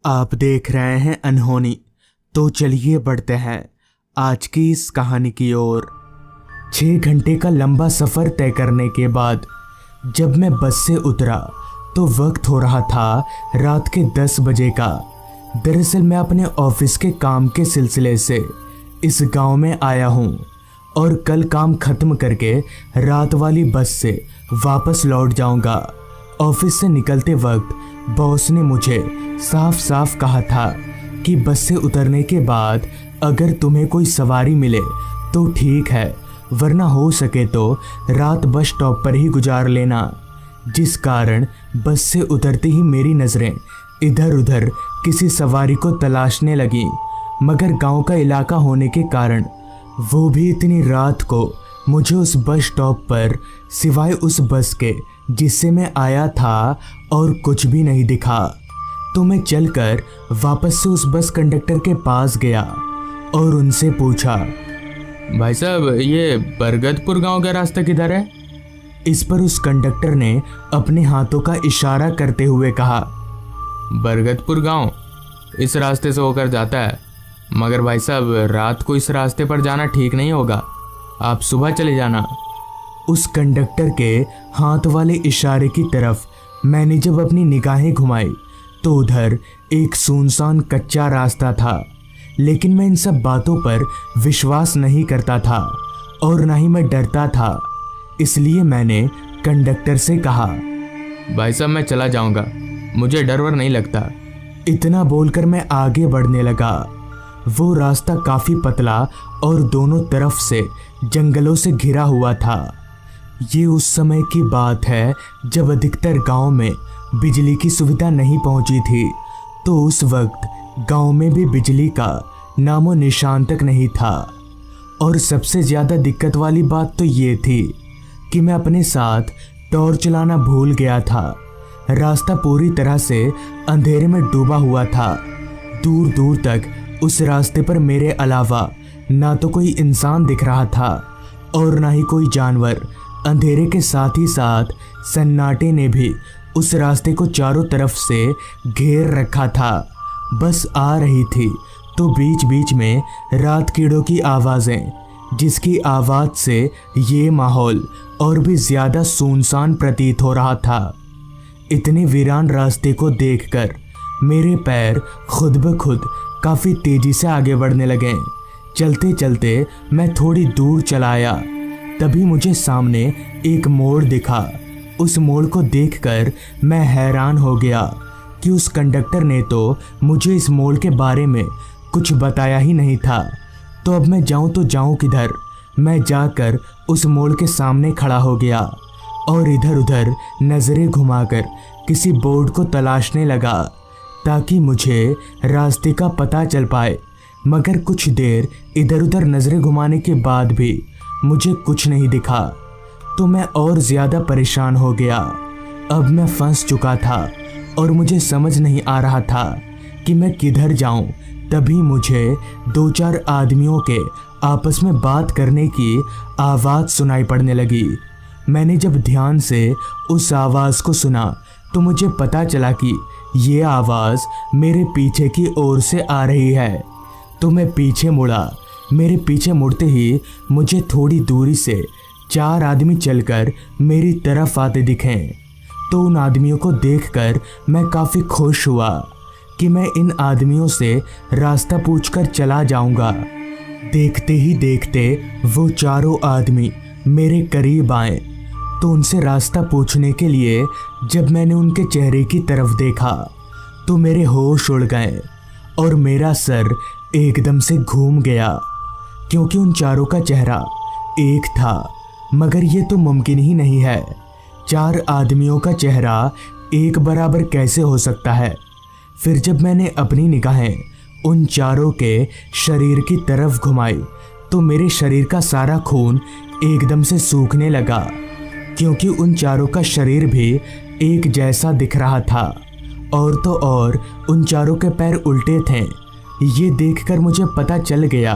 आप देख रहे हैं अनहोनी। तो चलिए बढ़ते हैं आज की इस कहानी की ओर। 6 घंटे का लंबा सफ़र तय करने के बाद जब मैं बस से उतरा तो वक्त हो रहा था रात के 10 बजे का। दरअसल मैं अपने ऑफिस के काम के सिलसिले से इस गांव में आया हूं और कल काम ख़त्म करके रात वाली बस से वापस लौट जाऊंगा। ऑफिस से निकलते वक्त बॉस ने मुझे साफ साफ कहा था कि बस से उतरने के बाद अगर तुम्हें कोई सवारी मिले तो ठीक है, वरना हो सके तो रात बस स्टॉप पर ही गुजार लेना। जिस कारण बस से उतरते ही मेरी नज़रें इधर उधर किसी सवारी को तलाशने लगी, मगर गांव का इलाका होने के कारण वो भी इतनी रात को मुझे उस बस स्टॉप पर सिवाय उस बस के जिससे मैं आया था और कुछ भी नहीं दिखा। तो मैं चलकर वापस से उस बस कंडक्टर के पास गया और उनसे पूछा, भाई साहब, ये बरगदपुर गांव का रास्ता किधर है? इस पर उस कंडक्टर ने अपने हाथों का इशारा करते हुए कहा, बरगदपुर गांव इस रास्ते से होकर जाता है, मगर भाई साहब रात को इस रास्ते पर जाना ठीक नहीं होगा, आप सुबह चले जाना। उस कंडक्टर के हाथ वाले इशारे की तरफ मैंने जब अपनी निगाहें घुमाई तो उधर एक सुनसान कच्चा रास्ता था, लेकिन मैं इन सब बातों पर विश्वास नहीं करता था और ना ही मैं डरता था। इसलिए मैंने कंडक्टर से कहा, भाई साहब मैं चला जाऊंगा, मुझे डर वर नहीं लगता। इतना बोलकर मैं आगे बढ़ने लगा। वो रास्ता काफ़ी पतला और दोनों तरफ से जंगलों से घिरा हुआ था। ये उस समय की बात है जब अधिकतर गांव में बिजली की सुविधा नहीं पहुंची थी, तो उस वक्त गांव में भी बिजली का नामो निशान तक नहीं था। और सबसे ज़्यादा दिक्कत वाली बात तो ये थी कि मैं अपने साथ टॉर्च लाना भूल गया था। रास्ता पूरी तरह से अंधेरे में डूबा हुआ था। दूर दूर तक उस रास्ते पर मेरे अलावा ना तो कोई इंसान दिख रहा था और ना ही कोई जानवर। अंधेरे के साथ ही साथ सन्नाटे ने भी उस रास्ते को चारों तरफ से घेर रखा था। बस आ रही थी तो बीच बीच में रात कीड़ों की आवाज़ें, जिसकी आवाज़ से ये माहौल और भी ज़्यादा सुनसान प्रतीत हो रहा था। इतने वीरान रास्ते को देखकर मेरे पैर खुद ब खुद काफ़ी तेज़ी से आगे बढ़ने लगे। चलते चलते मैं थोड़ी दूर चला आया, तभी मुझे सामने एक मोड़ दिखा। उस मोड़ को देखकर मैं हैरान हो गया कि उस कंडक्टर ने तो मुझे इस मोड़ के बारे में कुछ बताया ही नहीं था। तो अब मैं जाऊं तो जाऊं किधर? मैं जाकर उस मोड़ के सामने खड़ा हो गया और इधर उधर नज़रें घुमाकर किसी बोर्ड को तलाशने लगा ताकि मुझे रास्ते का पता चल पाए। मगर कुछ देर इधर उधर नज़रें घुमाने के बाद भी मुझे कुछ नहीं दिखा, तो मैं और ज़्यादा परेशान हो गया। अब मैं फंस चुका था और मुझे समझ नहीं आ रहा था कि मैं किधर जाऊं। तभी मुझे 2-4 आदमियों के आपस में बात करने की आवाज़ सुनाई पड़ने लगी। मैंने जब ध्यान से उस आवाज़ को सुना तो मुझे पता चला कि ये आवाज़ मेरे पीछे की ओर से आ रही है। तो मैं पीछे मुड़ा। मेरे पीछे मुड़ते ही मुझे थोड़ी दूरी से 4 आदमी चलकर मेरी तरफ आते दिखे। तो उन आदमियों को देखकर मैं काफ़ी खुश हुआ कि मैं इन आदमियों से रास्ता पूछकर चला जाऊंगा। देखते ही देखते वो चारों आदमी मेरे करीब आए, तो उनसे रास्ता पूछने के लिए जब मैंने उनके चेहरे की तरफ देखा तो मेरे होश उड़ गए और मेरा सर एकदम से घूम गया, क्योंकि उन चारों का चेहरा एक था। मगर ये तो मुमकिन ही नहीं है। 4 आदमियों का चेहरा एक बराबर कैसे हो सकता है? फिर जब मैंने अपनी निगाहें उन चारों के शरीर की तरफ घुमाई तो मेरे शरीर का सारा खून एकदम से सूखने लगा, क्योंकि उन चारों का शरीर भी एक जैसा दिख रहा था। और तो और उन चारों के पैर उल्टे थे। ये देखकर मुझे पता चल गया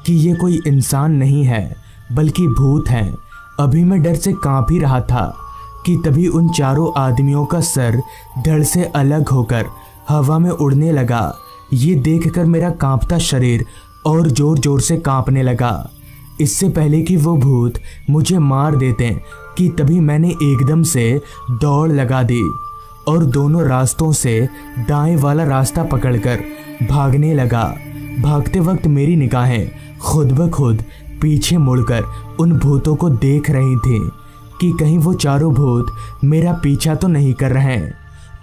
कि ये कोई इंसान नहीं है बल्कि भूत हैं। अभी मैं डर से कांप ही रहा था कि तभी उन चारों आदमियों का सर धड़ से अलग होकर हवा में उड़ने लगा। ये देखकर मेरा कांपता शरीर और जोर जोर से कांपने लगा। इससे पहले कि वो भूत मुझे मार देते कि तभी मैंने एकदम से दौड़ लगा दी और दोनों रास्तों से दाएं वाला रास्ता पकड़कर भागने लगा। भागते वक्त मेरी निगाहें खुद ब खुद पीछे मुड़कर उन भूतों को देख रही थी कि कहीं वो चारों भूत मेरा पीछा तो नहीं कर रहे हैं।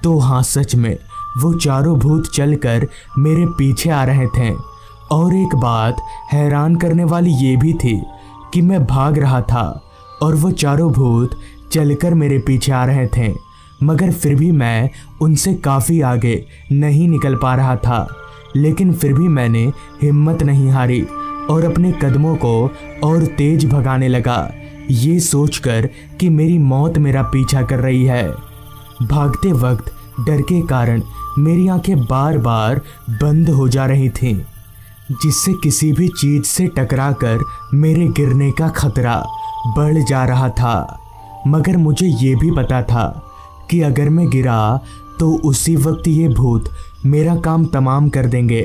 तो हाँ, सच में वो चारों भूत चलकर मेरे पीछे आ रहे थे। और एक बात हैरान करने वाली ये भी थी कि मैं भाग रहा था और वो चारों भूत चलकर मेरे पीछे आ रहे थे, मगर फिर भी मैं उनसे काफ़ी आगे नहीं निकल पा रहा था। लेकिन फिर भी मैंने हिम्मत नहीं हारी और अपने कदमों को और तेज भगाने लगा, ये सोचकर कि मेरी मौत मेरा पीछा कर रही है। भागते वक्त डर के कारण मेरी आंखें बार बार बंद हो जा रही थीं, जिससे किसी भी चीज से टकराकर मेरे गिरने का खतरा बढ़ जा रहा था। मगर मुझे ये भी पता था कि अगर मैं गिरा तो उसी वक्त ये भूत मेरा काम तमाम कर देंगे।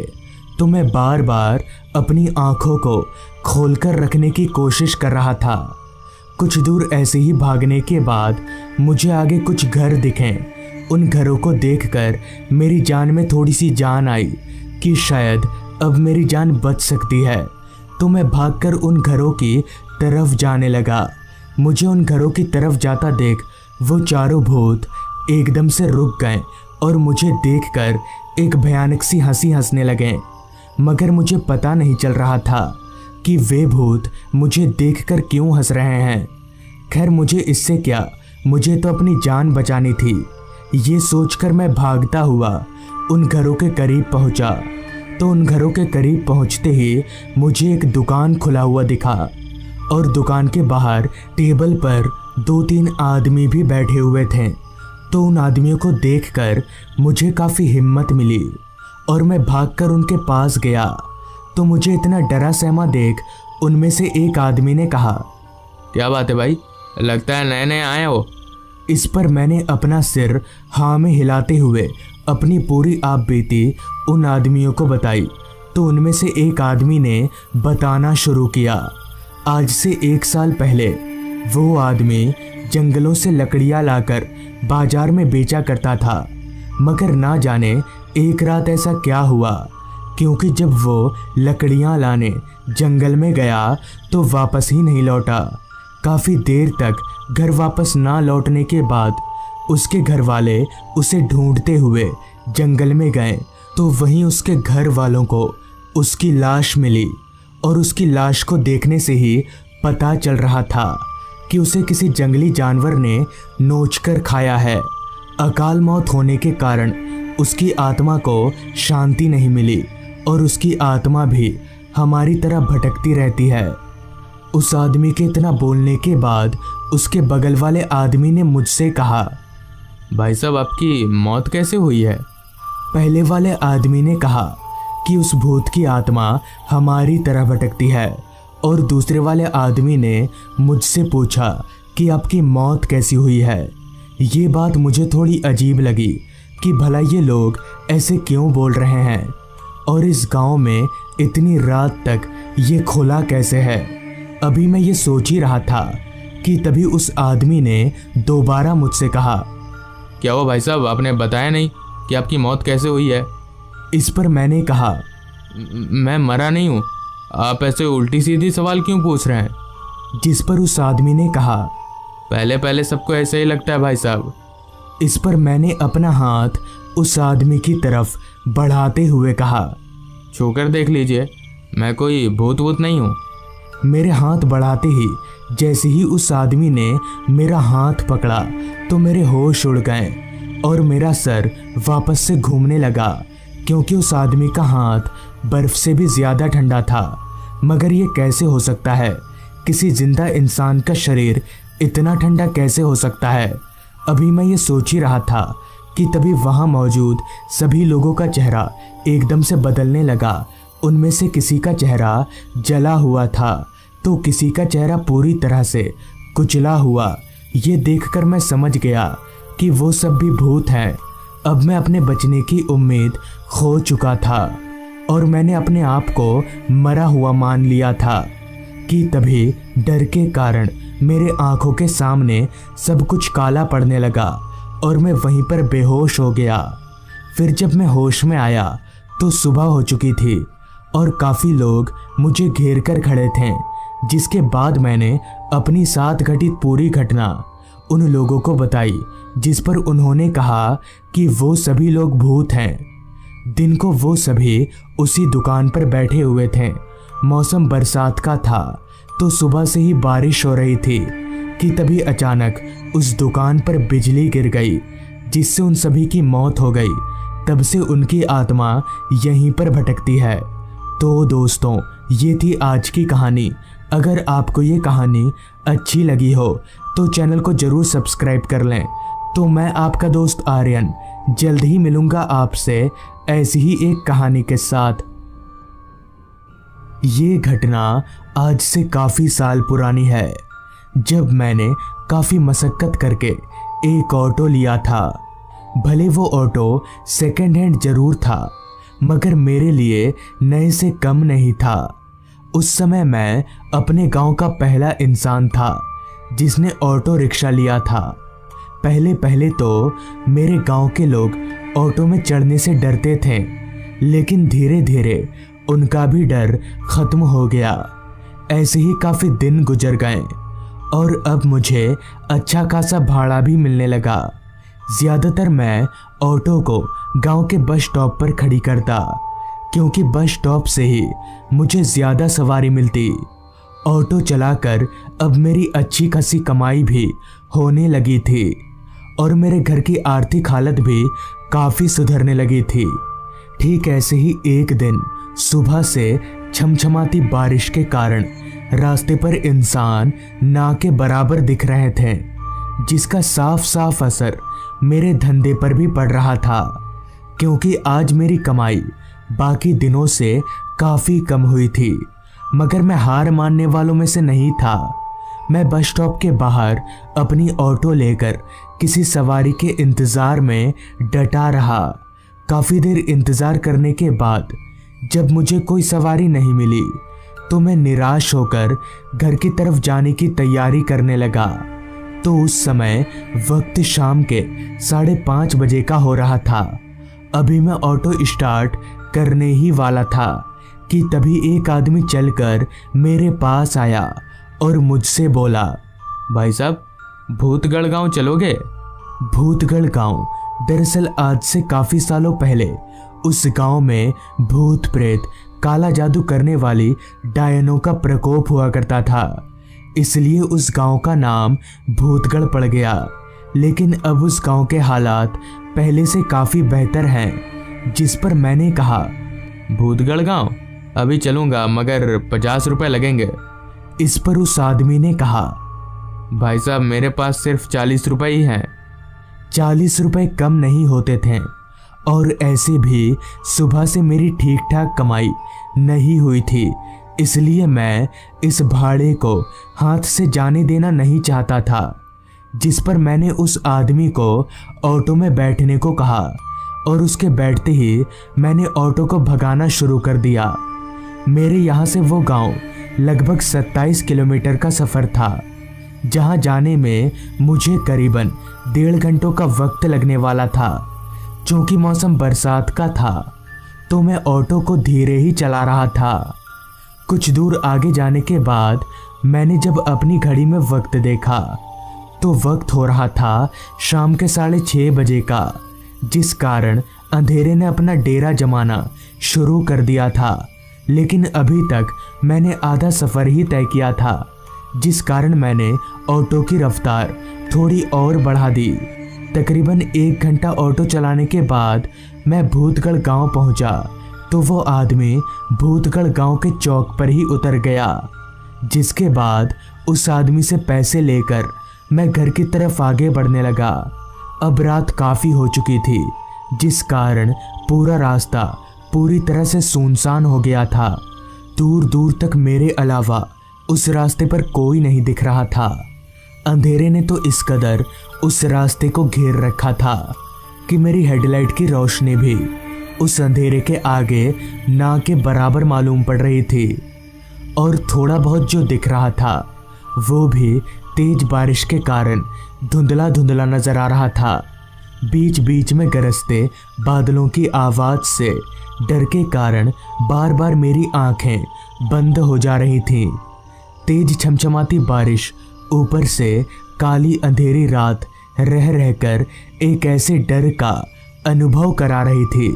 तो मैं बार बार अपनी आंखों को खोलकर रखने की कोशिश कर रहा था। कुछ दूर ऐसे ही भागने के बाद मुझे आगे कुछ घर दिखे। उन घरों को देखकर मेरी जान में थोड़ी सी जान आई कि शायद अब मेरी जान बच सकती है। तो मैं भागकर उन घरों की तरफ जाने लगा। मुझे उन घरों की तरफ जाता देख वो चारों भूत एकदम से रुक गए और मुझे देखकर एक भयानक सी हंसी हंसने लगे। मगर मुझे पता नहीं चल रहा था कि वे भूत मुझे देखकर क्यों हंस रहे हैं। खैर, मुझे इससे क्या, मुझे तो अपनी जान बचानी थी। ये सोचकर मैं भागता हुआ उन घरों के करीब पहुंचा। तो उन घरों के करीब पहुंचते ही मुझे एक दुकान खुला हुआ दिखा और दुकान के बाहर टेबल पर 2-3 आदमी भी बैठे हुए थे। तो उन आदमियों को देखकर मुझे काफ़ी हिम्मत मिली और मैं भागकर उनके पास गया। तो मुझे इतना डरा सहमा देख उनमें से एक आदमी ने कहा, क्या बात है भाई, लगता है नए नए आए हो। इस पर मैंने अपना सिर हाँ में हिलाते हुए अपनी पूरी आप बीती उन आदमियों को बताई। तो उनमें से एक आदमी ने बताना शुरू किया। आज से 1 साल पहले वो आदमी जंगलों से लकड़ियाँ लाकर बाजार में बेचा करता था। मगर ना जाने एक रात ऐसा क्या हुआ, क्योंकि जब वो लकड़ियाँ लाने जंगल में गया तो वापस ही नहीं लौटा। काफ़ी देर तक घर वापस ना लौटने के बाद उसके घर वाले उसे ढूंढते हुए जंगल में गए। तो वहीं उसके घर वालों को उसकी लाश मिली और उसकी लाश को देखने से ही पता चल रहा था कि उसे किसी जंगली जानवर ने नोचकर खाया है। अकाल मौत होने के कारण उसकी आत्मा को शांति नहीं मिली और उसकी आत्मा भी हमारी तरह भटकती रहती है। उस आदमी के इतना बोलने के बाद उसके बगल वाले आदमी ने मुझसे कहा, भाई साहब, आपकी मौत कैसे हुई है। पहले वाले आदमी ने कहा कि उस भूत की आत्मा हमारी तरह भटकती है और दूसरे वाले आदमी ने मुझसे पूछा कि आपकी मौत कैसी हुई है। ये बात मुझे थोड़ी अजीब लगी कि भला ये लोग ऐसे क्यों बोल रहे हैं और इस गांव में इतनी रात तक ये खुला कैसे है। अभी मैं ये सोच ही रहा था कि तभी उस आदमी ने दोबारा मुझसे कहा, क्या हुआ भाई साहब, आपने बताया नहीं कि आपकी मौत कैसे हुई है। इस पर मैंने कहा, मैं मरा नहीं हूँ, आप ऐसे उल्टी सीधी सवाल क्यों पूछ रहे हैं। जिस पर उस आदमी ने कहा, पहले पहले सबको ऐसे ही लगता है भाई साहब। इस पर मैंने अपना हाथ उस आदमी की तरफ बढ़ाते हुए कहा, छूकर देख लीजिए, मैं कोई भूत वूत नहीं हूँ। मेरे हाथ बढ़ाते ही जैसे ही उस आदमी ने मेरा हाथ पकड़ा तो मेरे होश उड़ गए और मेरा सर वापस से घूमने लगा, क्योंकि उस आदमी का हाथ बर्फ से भी ज़्यादा ठंडा था। मगर ये कैसे हो सकता है, किसी जिंदा इंसान का शरीर इतना ठंडा कैसे हो सकता है। अभी मैं ये सोच ही रहा था कि तभी वहाँ मौजूद सभी लोगों का चेहरा एकदम से बदलने लगा। उनमें से किसी का चेहरा जला हुआ था तो किसी का चेहरा पूरी तरह से कुचला हुआ। ये देखकर मैं समझ गया कि वो सब भी भूत हैं अब मैं अपने बचने की उम्मीद खो चुका था और मैंने अपने आप को मरा हुआ मान लिया था कि तभी डर के कारण मेरे आंखों के सामने सब कुछ काला पड़ने लगा और मैं वहीं पर बेहोश हो गया। फिर जब मैं होश में आया तो सुबह हो चुकी थी और काफ़ी लोग मुझे घेर कर खड़े थे, जिसके बाद मैंने अपनी साथ घटित पूरी घटना उन लोगों को बताई, जिस पर उन्होंने कहा कि वो सभी लोग भूत हैं। दिन को वो सभी उसी दुकान पर बैठे हुए थे। मौसम बरसात का था तो सुबह से ही बारिश हो रही थी कि तभी अचानक उस दुकान पर बिजली गिर गई, जिससे उन सभी की मौत हो गई। तब से उनकी आत्मा यहीं पर भटकती है। तो दोस्तों, ये थी आज की कहानी। अगर आपको ये कहानी अच्छी लगी हो तो चैनल को ज़रूर सब्सक्राइब कर लें। तो मैं आपका दोस्त आर्यन जल्द ही मिलूँगा आपसे ऐसी ही एक कहानी के साथ। ये घटना आज से काफ़ी साल पुरानी है, जब मैंने काफ़ी मशक्क़त करके एक ऑटो लिया था। भले वो ऑटो सेकंड हैंड ज़रूर था, मगर मेरे लिए नए से कम नहीं था। उस समय मैं अपने गांव का पहला इंसान था जिसने ऑटो रिक्शा लिया था। पहले पहले तो मेरे गांव के लोग ऑटो में चढ़ने से डरते थे, लेकिन धीरे धीरे उनका भी डर ख़त्म हो गया। ऐसे ही काफ़ी दिन गुजर गए और अब मुझे अच्छा खासा भाड़ा भी मिलने लगा। ज़्यादातर मैं ऑटो को गांव के बस स्टॉप पर खड़ी करता, क्योंकि बस स्टॉप से ही मुझे ज़्यादा सवारी मिलती। ऑटो चलाकर अब मेरी अच्छी खासी कमाई भी होने लगी थी और मेरे घर की आर्थिक हालत भी काफ़ी सुधरने लगी थी। ठीक ऐसे ही एक दिन सुबह से छमछमाती बारिश के कारण रास्ते पर इंसान ना के बराबर दिख रहे थे, जिसका साफ साफ असर मेरे धंधे पर भी पड़ रहा था, क्योंकि आज मेरी कमाई बाकी दिनों से काफ़ी कम हुई थी। मगर मैं हार मानने वालों में से नहीं था। मैं बस स्टॉप के बाहर अपनी ऑटो लेकर किसी सवारी के इंतज़ार में डटा रहा। काफ़ी देर इंतज़ार करने के बाद जब मुझे कोई सवारी नहीं मिली तो मैं निराश होकर घर की तरफ जाने की तैयारी करने लगा। तो उस समय वक्त शाम के 5:30 बजे का हो रहा था। अभी मैं ऑटो स्टार्ट करने ही वाला था कि तभी एक आदमी चलकर मेरे पास आया और मुझसे बोला, भाई साहब, भूतगढ़ गांव चलोगे? भूतगढ़ गांव दरअसल आज से काफ़ी सालों पहले उस गांव में भूत प्रेत काला जादू करने वाली डायनों का प्रकोप हुआ करता था, इसलिए उस गांव का नाम भूतगढ़ पड़ गया। लेकिन अब उस गांव के हालात पहले से काफ़ी बेहतर हैं, जिस पर मैंने कहा, भूतगढ़ गांव अभी चलूँगा, मगर 50 रुपये लगेंगे। इस पर उस आदमी ने कहा, भाई साहब, मेरे पास सिर्फ 40 रुपये ही हैं। 40 रुपये कम नहीं होते थे और ऐसे भी सुबह से मेरी ठीक ठाक कमाई नहीं हुई थी, इसलिए मैं इस भाड़े को हाथ से जाने देना नहीं चाहता था। जिस पर मैंने उस आदमी को ऑटो में बैठने को कहा और उसके बैठते ही मैंने ऑटो को भगाना शुरू कर दिया। मेरे यहाँ से वो गांव लगभग 27 किलोमीटर का सफ़र था, जहाँ जाने में मुझे करीबन 1.5 घंटों का वक्त लगने वाला था। चूँकि मौसम बरसात का था तो मैं ऑटो को धीरे ही चला रहा था। कुछ दूर आगे जाने के बाद मैंने जब अपनी घड़ी में वक्त देखा तो वक्त हो रहा था शाम के 6:30 बजे का, जिस कारण अंधेरे ने अपना डेरा जमाना शुरू कर दिया था। लेकिन अभी तक मैंने आधा सफ़र ही तय किया था, जिस कारण मैंने ऑटो की रफ्तार थोड़ी और बढ़ा दी। तकरीबन 1 घंटा ऑटो चलाने के बाद मैं भूतगढ़ गांव पहुंचा तो वो आदमी भूतगढ़ गांव के चौक पर ही उतर गया, जिसके बाद उस आदमी से पैसे लेकर मैं घर की तरफ आगे बढ़ने लगा। अब रात काफ़ी हो चुकी थी, जिस कारण पूरा रास्ता पूरी तरह से सुनसान हो गया था। दूर दूर तक मेरे अलावा उस रास्ते पर कोई नहीं दिख रहा था। अंधेरे ने तो इस कदर उस रास्ते को घेर रखा था कि मेरी हेडलाइट की रोशनी भी उस अंधेरे के आगे ना के बराबर मालूम पड़ रही थी, और थोड़ा बहुत जो दिख रहा था वो भी तेज बारिश के कारण धुंधला धुंधला नजर आ रहा था। बीच बीच में गरजते बादलों की आवाज़ से डर के कारण बार बार मेरी आंखें बंद हो जा रही थीं। तेज छमछमाती बारिश ऊपर से काली अंधेरी रात रह रहकर एक ऐसे डर का अनुभव करा रही थी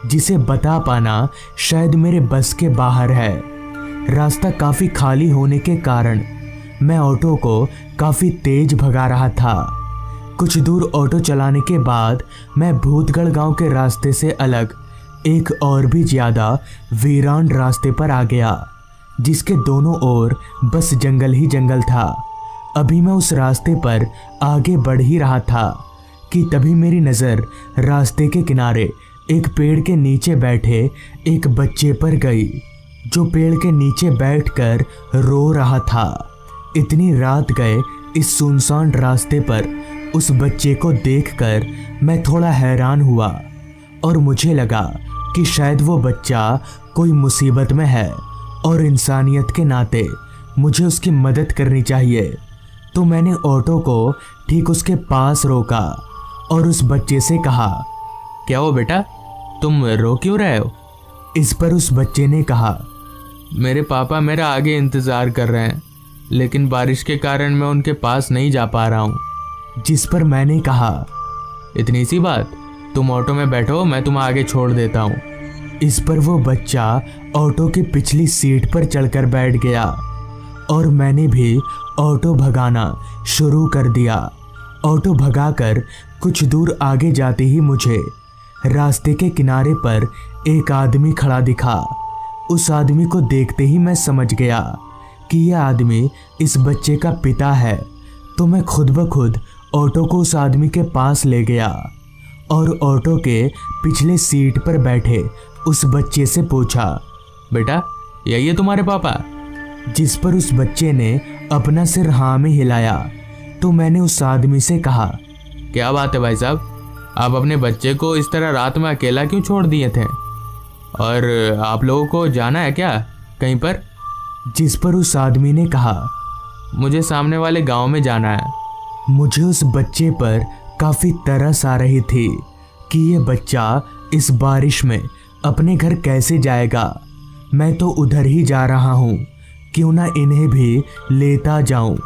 जिसे बता पाना शायद मेरे बस के बाहर है। रास्ता काफ़ी खाली होने के कारण मैं ऑटो को काफ़ी तेज भगा रहा था। कुछ दूर ऑटो चलाने के बाद मैं भूतगढ़ गांव के रास्ते से अलग एक और भी ज़्यादा वीरान रास्ते पर आ गया, जिसके दोनों ओर बस जंगल ही जंगल था। अभी मैं उस रास्ते पर आगे बढ़ ही रहा था कि तभी मेरी नज़र रास्ते के किनारे एक पेड़ के नीचे बैठे एक बच्चे पर गई, जो पेड़ के नीचे बैठकर रो रहा था। इतनी रात गए इस सुनसान रास्ते पर उस बच्चे को देखकर मैं थोड़ा हैरान हुआ, और मुझे लगा कि शायद वो बच्चा कोई मुसीबत में है और इंसानियत के नाते मुझे उसकी मदद करनी चाहिए। तो मैंने ऑटो को ठीक उसके पास रोका और उस बच्चे से कहा, क्या हो बेटा, तुम रो क्यों रहे हो? इस पर उस बच्चे ने कहा, मेरे पापा मेरा आगे इंतज़ार कर रहे हैं, लेकिन बारिश के कारण मैं उनके पास नहीं जा पा रहा हूँ। जिस पर मैंने कहा, इतनी सी बात, तुम ऑटो में बैठो, मैं तुम्हें आगे छोड़ देता हूँ। इस पर वो बच्चा ऑटो की पिछली सीट पर चढ़कर बैठ गया और मैंने भी ऑटो भगाना शुरू कर दिया। ऑटो भगाकर कुछ दूर आगे जाते ही मुझे रास्ते के किनारे पर एक आदमी खड़ा दिखा। उस आदमी को देखते ही मैं समझ गया कि यह आदमी इस बच्चे का पिता है। तो मैं खुद ब खुद ऑटो को उस आदमी के पास ले गया और ऑटो के पिछले सीट पर बैठे उस बच्चे से पूछा, बेटा यही है तुम्हारे पापा? जिस पर उस बच्चे ने अपना सिर हाँ में हिलाया। तो मैंने उस आदमी से कहा, क्या बात है भाई साहब, आप अपने बच्चे को इस तरह रात में अकेला क्यों छोड़ दिए थे? और आप लोगों को जाना है क्या कहीं पर? जिस पर उस आदमी ने कहा, मुझे सामने वाले गांव में जाना है। मुझे उस बच्चे पर काफ़ी तरस आ रही थी कि ये बच्चा इस बारिश में अपने घर कैसे जाएगा। मैं तो उधर ही जा रहा हूँ, क्यों ना इन्हें भी लेता जाऊँ।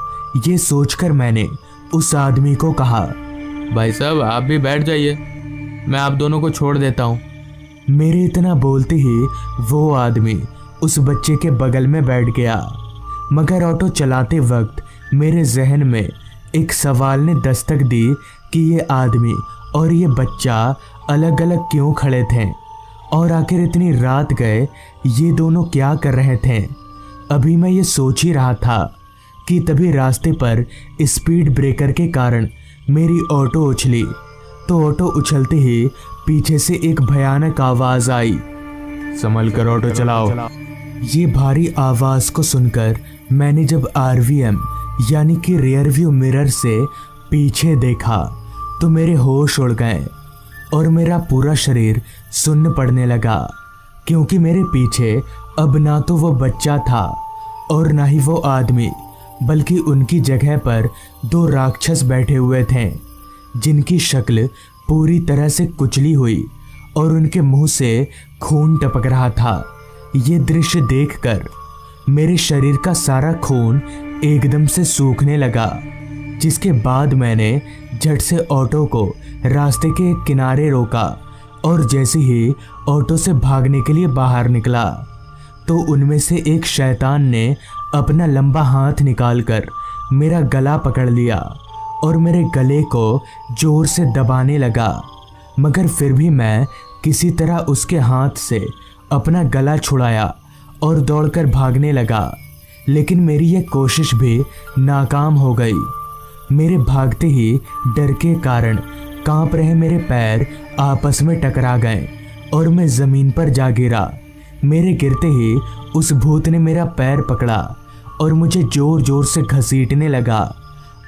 ये सोचकर मैंने उस आदमी को कहा, भाई साहब आप भी बैठ जाइए, मैं आप दोनों को छोड़ देता हूँ। मेरे इतना बोलते ही वो आदमी उस बच्चे के बगल में बैठ गया। मगर ऑटो चलाते वक्त मेरे जहन में एक सवाल ने दस्तक दी कि ये आदमी और ये बच्चा अलग अलग क्यों खड़े थे, और आखिर इतनी रात गए ये दोनों क्या कर रहे थे। अभी मैं ये सोच ही रहा था कि तभी रास्ते पर स्पीड ब्रेकर के कारण मेरी ऑटो उछली। तो ऑटो उछलते ही पीछे से एक भयानक आवाज़ आई, संभल कर ऑटो चलाओ। ये भारी आवाज़ को सुनकर मैंने जब RVM यानी कि रियर व्यू मिरर से पीछे देखा तो मेरे होश उड़ गए और मेरा पूरा शरीर सुन्न पड़ने लगा, क्योंकि मेरे पीछे अब ना तो वो बच्चा था और ना ही वो आदमी, बल्कि उनकी जगह पर दो राक्षस बैठे हुए थे, जिनकी शक्ल पूरी तरह से कुचली हुई और उनके मुंह से खून टपक रहा था। ये दृश्य देखकर मेरे शरीर का सारा खून एकदम से सूखने लगा, जिसके बाद मैंने झट से ऑटो को रास्ते के एक किनारे रोका और जैसे ही ऑटो से भागने के लिए बाहर निकला तो उनमें से एक शैतान ने अपना लंबा हाथ निकालकर मेरा गला पकड़ लिया और मेरे गले को जोर से दबाने लगा। मगर फिर भी मैं किसी तरह उसके हाथ से अपना गला छुड़ाया और दौड़कर भागने लगा, लेकिन मेरी यह कोशिश भी नाकाम हो गई। मेरे भागते ही डर के कारण कांप रहे मेरे पैर आपस में टकरा गए और मैं ज़मीन पर जा गिरा। मेरे गिरते ही उस भूत ने मेरा पैर पकड़ा और मुझे जोर जोर से घसीटने लगा।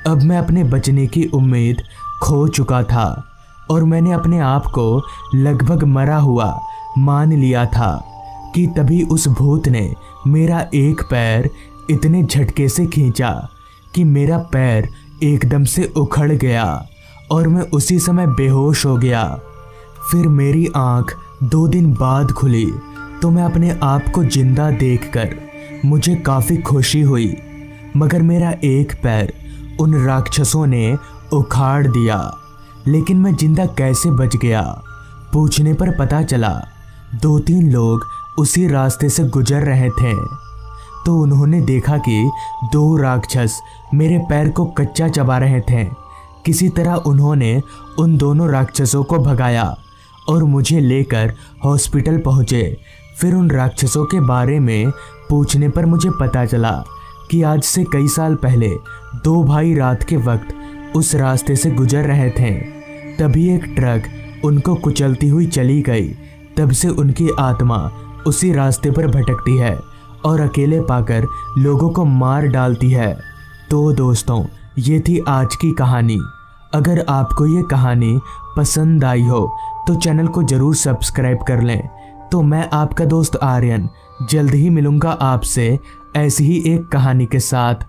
अब मैं अपने बचने की उम्मीद खो चुका था और मैंने अपने आप को लगभग मरा हुआ मान लिया था कि तभी उस भूत ने मेरा एक पैर इतने झटके से खींचा कि मेरा पैर एकदम से उखड़ गया और मैं उसी समय बेहोश हो गया। फिर मेरी आंख 2 दिन बाद खुली तो मैं अपने आप को जिंदा देखकर मुझे काफ़ी खुशी हुई, मगर मेरा एक पैर उन राक्षसों ने उखाड़ दिया। लेकिन मैं जिंदा कैसे बच गया? पूछने पर पता चला 2-3 लोग उसी रास्ते से गुजर रहे थे, तो उन्होंने देखा कि 2 राक्षस मेरे पैर को कच्चा चबा रहे थे। किसी तरह उन्होंने उन दोनों राक्षसों को भगाया और मुझे लेकर हॉस्पिटल पहुँचे। फिर उन राक्षसों के बारे में पूछने पर मुझे पता चला कि आज से कई साल पहले 2 भाई रात के वक्त उस रास्ते से गुजर रहे थे। तभी एक ट्रक उनको कुचलती हुई चली गई। तब से उनकी आत्मा उसी रास्ते पर भटकती है और अकेले पाकर लोगों को मार डालती है। तो दोस्तों, ये थी आज की कहानी। अगर आपको ये कहानी पसंद आई हो तो चैनल को ज़रूर सब्सक्राइब कर लें। तो मैं आपका दोस्त आर्यन जल्द ही मिलूँगा आपसे ऐसी ही एक कहानी के साथ।